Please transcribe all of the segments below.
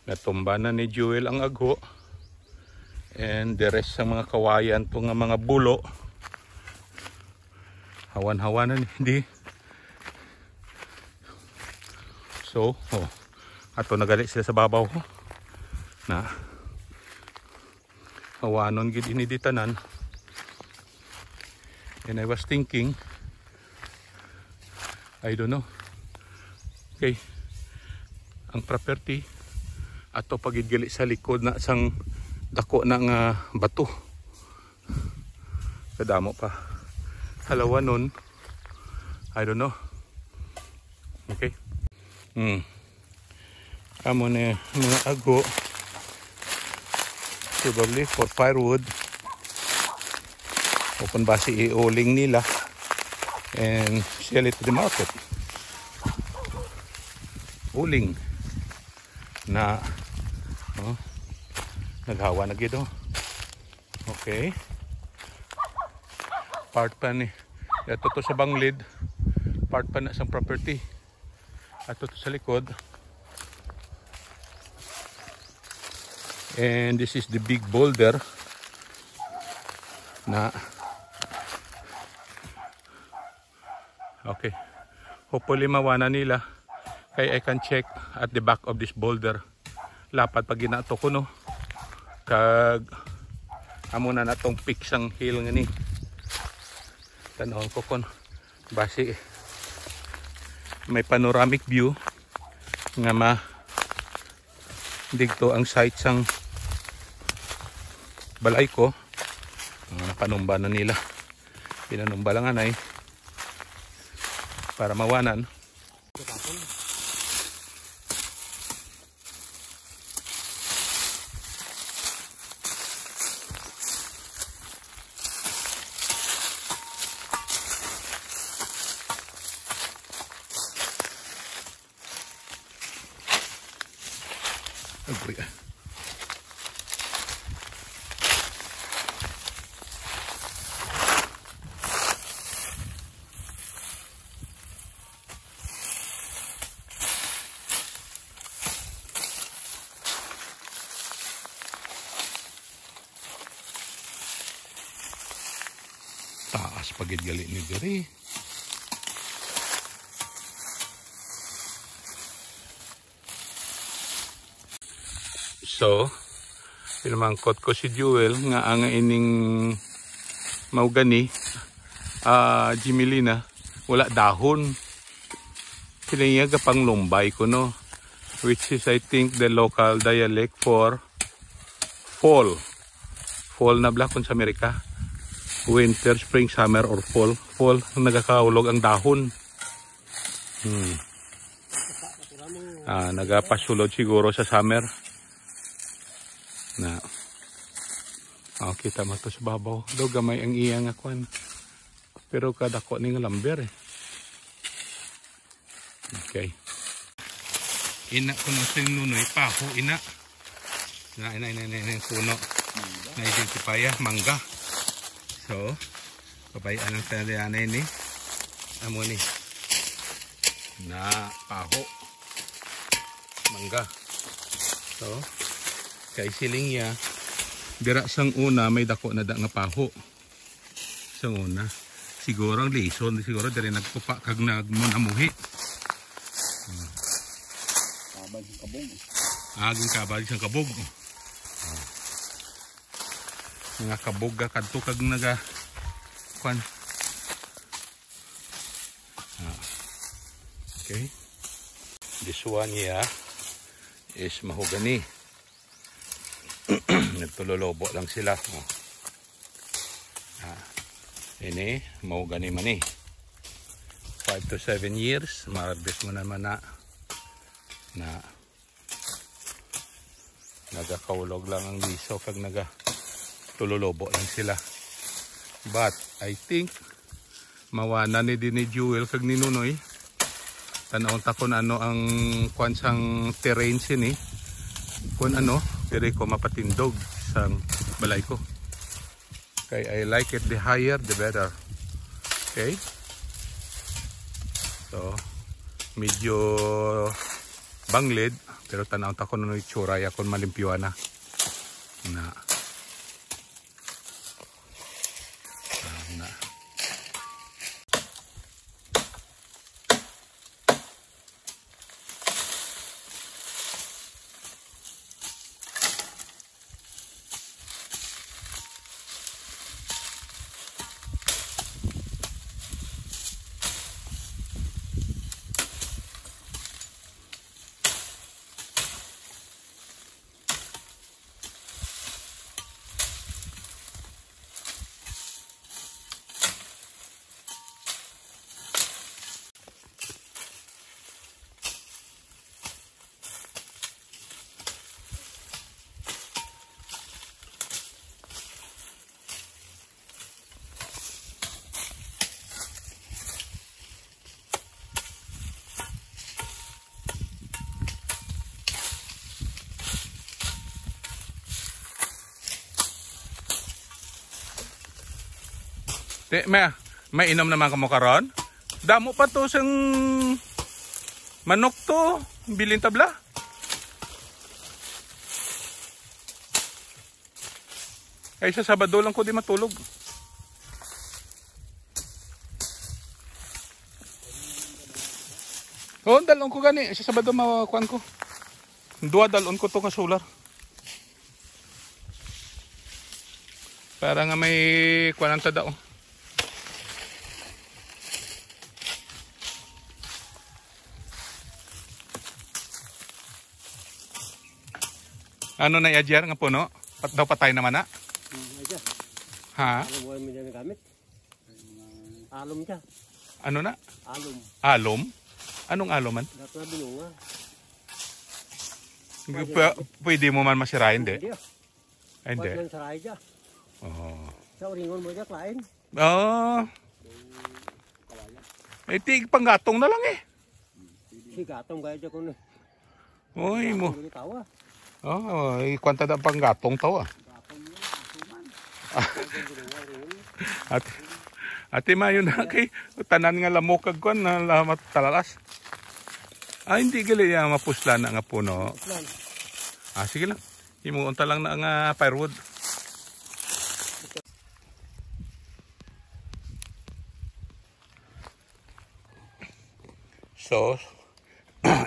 Natumba na ni Jewel ang agho. And the rest sa mga kawayan to nga mga bulo. Hawan-hawanan hindi. So, ato nagali sila sa babaw. Na hawanon gid ini ditanan. And I was thinking, I don't know. Okay. Ang property ato pagid gali sa likod na sang dako na nga bato. Kadamo pa. Halawa nun. I don't know. Okay. Amo na mga agho. Probably for firewood. Open basi i-uling nila and sell it to the market. Uling na naghawa na gito. Okay. Part pa ni ito to sa banglid. Part pa na sa property. Ito to sa likod. And this is the big boulder na okay. Hopefully mawana nila. Kaya I can check at the back of this boulder. Lapat pag ginato ko no. Kag amo na natong peak sang hill nga ni. Tanawon ko kon basi may panoramic view nga digto ang site sang balay ko. Napanumba na nila. Pinanumba lang anay para mawanan. Taas pagid gali ni diri. So, pinamangkot ko si Jewel nga ang ining maugani Jimelina wala dahon. Kiniya gapang lumbay ko no, which is I think the local dialect for fall. Fall na blakon sa Amerika. Winter, spring, summer, or fall. Fall, nagakaulog ang dahon. Nagapasulod siguro sa summer. Na kita mo to sa babaw. Do gamay ang iyang akwan. Pero kadako ni nga lamber eh. Okay. Ina ko no sing nunoy paho ina. Na puno. Na identify mangga. So, pabayaan ang tanadaan ini. Amo ni. Na paho. Mangga. So, kay siling ya. Dira sang una may dako na da nga paho. Sang una. Siguro ang lison. Siguro diri nagkupa kag nagmunamuhi. Kabag sang kabog. Aging kabag sang kabog. Nga kabog ka kadto kag naga kwan. Okay. This one here is mahogany. Nagtulolobo lang sila. Ini mahogany man eh. 5 to 7 years. Marbis mo naman na nagakaulog lang ang liso kag tulolobo lang sila. But I think mawana ni din ni Jewel kag ni Nunoy. Tanawon ta kun ano ang kwansang terrain sini. Kun ano, diri ko mapatindog sang balay ko. Okay, I like it the higher the better. Okay? So medyo banglid Pero tanaw ta ko no itsura ya kon malimpyuan na. Na. Na. May inom naman ka mo karon? Damo pa to sang manok to, bilin tabla. Ay sa Sabado lang ko di matulog. Oh, dalon ko gani sa Sabado makuan ko. Duwa dalon ko to ka solar. Para nga may kuan ta daw. Ano na i-adjust nga puno? Daw patay naman na? Ha? Ano mo yung gamit? Alom siya. Ano na? Alom. Alom? Anong aloman? Dapat na binunga. Pwede mo man masirain, di? Hindi. Ay, hindi. Pwede lang saray siya. Oh. Sa uringon mo siya, klain. Oh. Eh, tig panggatong na lang eh. Si gatong kaya siya kung Uy mo. tawa. Oh, kwanta da panggatong tawa. Ate mayo na kay tanan nga lamok kag kon na lamat talalas. Hindi gali ya mapuslan na nga puno. Sige lang. Himuon ta lang na nga firewood. So,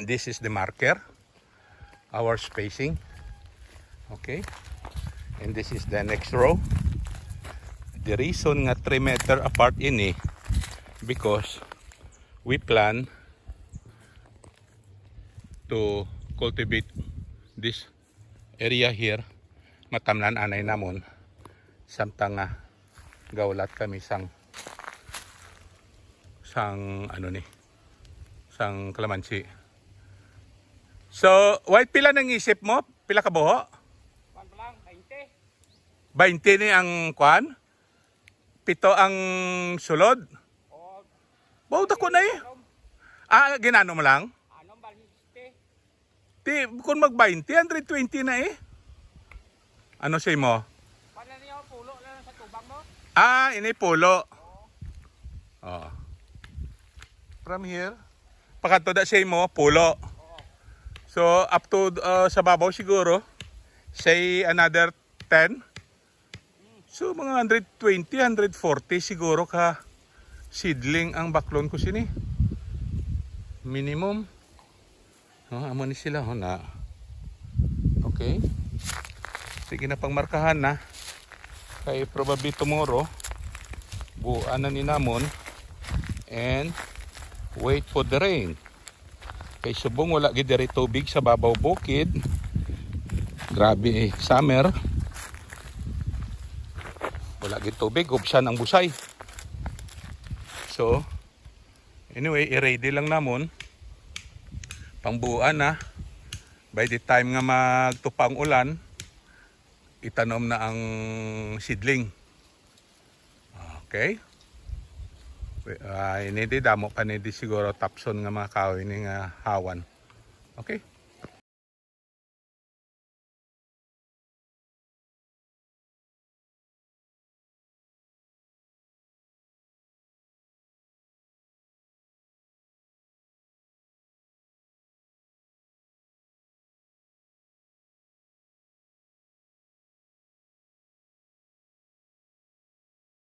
this is the marker, our spacing. Okay. And this is the next row. The reason nga 3 meter apart ini because we plan to cultivate this area here. Matamnan anay namon samtang nga gawlat kami sang ano ni sang kalamansi. So, white pila nang isip mo? Pila ka buho? 20 ni ang kwan? 7 ang sulod? Wow, dako na eh. Ginano mo lang? Ti, kung mag-20, 120 na eh. Ano say mo? Ini pulo. Oh. From here, pagkato da say mo, pulo. So, up to sa babaw siguro, say another 10. So, mga 120, 140 siguro ka seedling ang baklon ko sini. Minimum. Amo ni sila na. Okay. Sige na pangmarkahan na. Kay probably tomorrow, buuan na ni namon and wait for the rain. Kay subong wala gid diri tubig sa babaw bukid. Grabe summer. Wala gid tubig, ubsan ang busay. So, anyway, i-ready lang namon. Pangbuuan na. By the time nga magtupang ulan, itanom na ang seedling. Okay? Ini di damo pa ni di siguro tapson nga mga kahoy ni nga hawan. Okay?